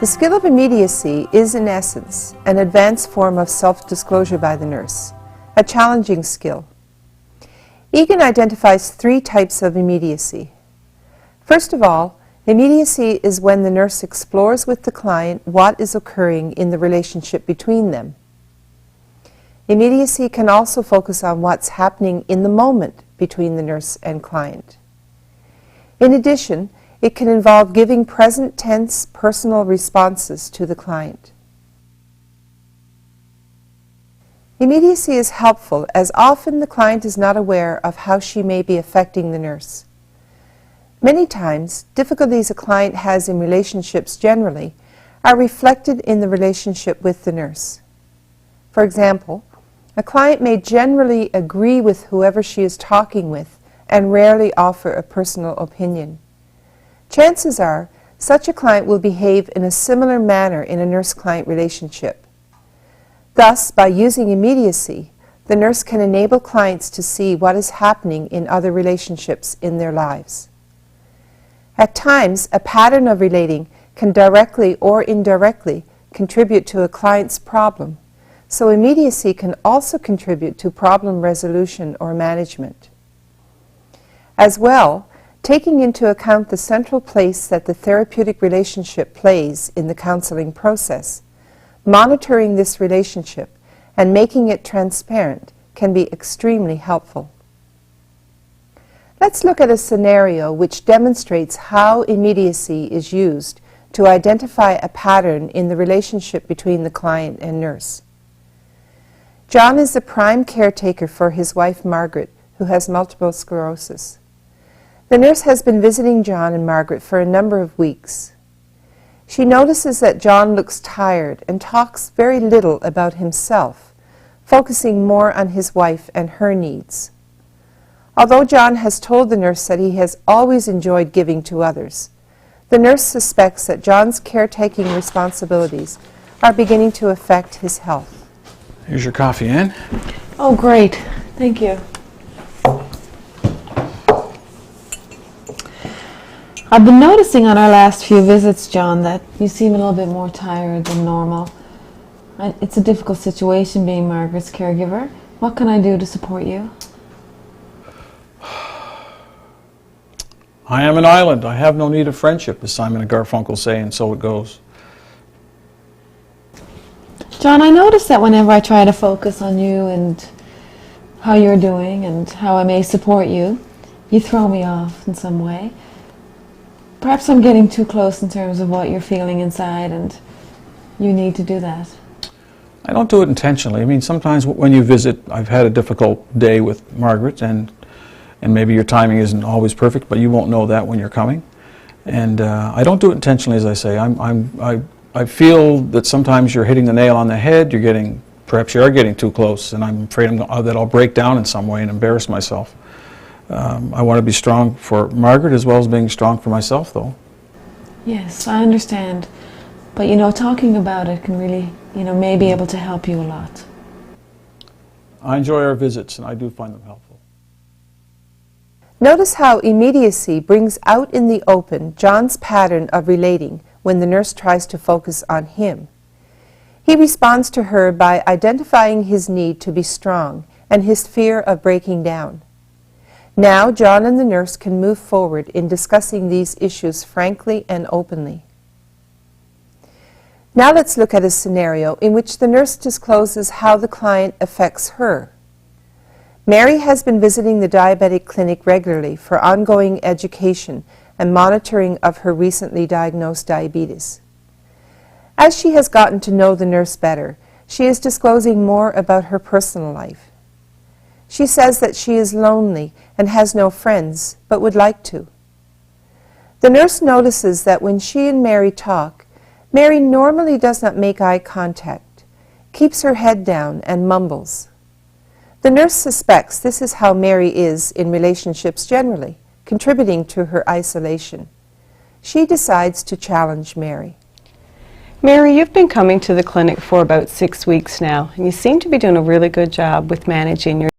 The skill of immediacy is, in essence, an advanced form of self-disclosure by the nurse, a challenging skill. Egan identifies 3 types of immediacy. First of all, immediacy is when the nurse explores with the client what is occurring in the relationship between them. Immediacy can also focus on what's happening in the moment between the nurse and client. In addition, it can involve giving present tense personal responses to the client. Immediacy is helpful as often the client is not aware of how she may be affecting the nurse. Many times, difficulties a client has in relationships generally are reflected in the relationship with the nurse. For example, a client may generally agree with whoever she is talking with and rarely offer a personal opinion. Chances are, such a client will behave in a similar manner in a nurse-client relationship. Thus, by using immediacy, the nurse can enable clients to see what is happening in other relationships in their lives. At times, a pattern of relating can directly or indirectly contribute to a client's problem, so immediacy can also contribute to problem resolution or management. As well, taking into account the central place that the therapeutic relationship plays in the counseling process, monitoring this relationship and making it transparent can be extremely helpful. Let's look at a scenario which demonstrates how immediacy is used to identify a pattern in the relationship between the client and nurse. John is the prime caretaker for his wife Margaret, who has multiple sclerosis. The nurse has been visiting John and Margaret for a number of weeks. She notices that John looks tired and talks very little about himself, focusing more on his wife and her needs. Although John has told the nurse that he has always enjoyed giving to others, the nurse suspects that John's caretaking responsibilities are beginning to affect his health. Here's your coffee, Anne. Oh, great. Thank you. I've been noticing on our last few visits, John, that you seem a little bit more tired than normal. It's a difficult situation being Margaret's caregiver. What can I do to support you? I am an island. I have no need of friendship, as Simon and Garfunkel say, and so it goes. John, I notice that whenever I try to focus on you and how you're doing and how I may support you, you throw me off in some way. Perhaps I'm getting too close in terms of what you're feeling inside, and you need to do that. I don't do it intentionally. I mean, sometimes when you visit, I've had a difficult day with Margaret, and maybe your timing isn't always perfect, but you won't know that when you're coming. And I don't do it intentionally, as I say. I feel that sometimes you're hitting the nail on the head. Perhaps you are getting too close, and I'm afraid that I'll break down in some way and embarrass myself. I want to be strong for Margaret as well as being strong for myself, though. Yes, I understand. But, talking about it can really, may be able to help you a lot. I enjoy our visits, and I do find them helpful. Notice how immediacy brings out in the open John's pattern of relating when the nurse tries to focus on him. He responds to her by identifying his need to be strong and his fear of breaking down. Now, John and the nurse can move forward in discussing these issues frankly and openly. Now let's look at a scenario in which the nurse discloses how the client affects her. Mary has been visiting the diabetic clinic regularly for ongoing education and monitoring of her recently diagnosed diabetes. As she has gotten to know the nurse better, she is disclosing more about her personal life. She says that she is lonely and has no friends, but would like to. The nurse notices that when she and Mary talk, Mary normally does not make eye contact, keeps her head down, and mumbles. The nurse suspects this is how Mary is in relationships generally, contributing to her isolation. She decides to challenge Mary. Mary, you've been coming to the clinic for about 6 weeks now, and you seem to be doing a really good job with managing your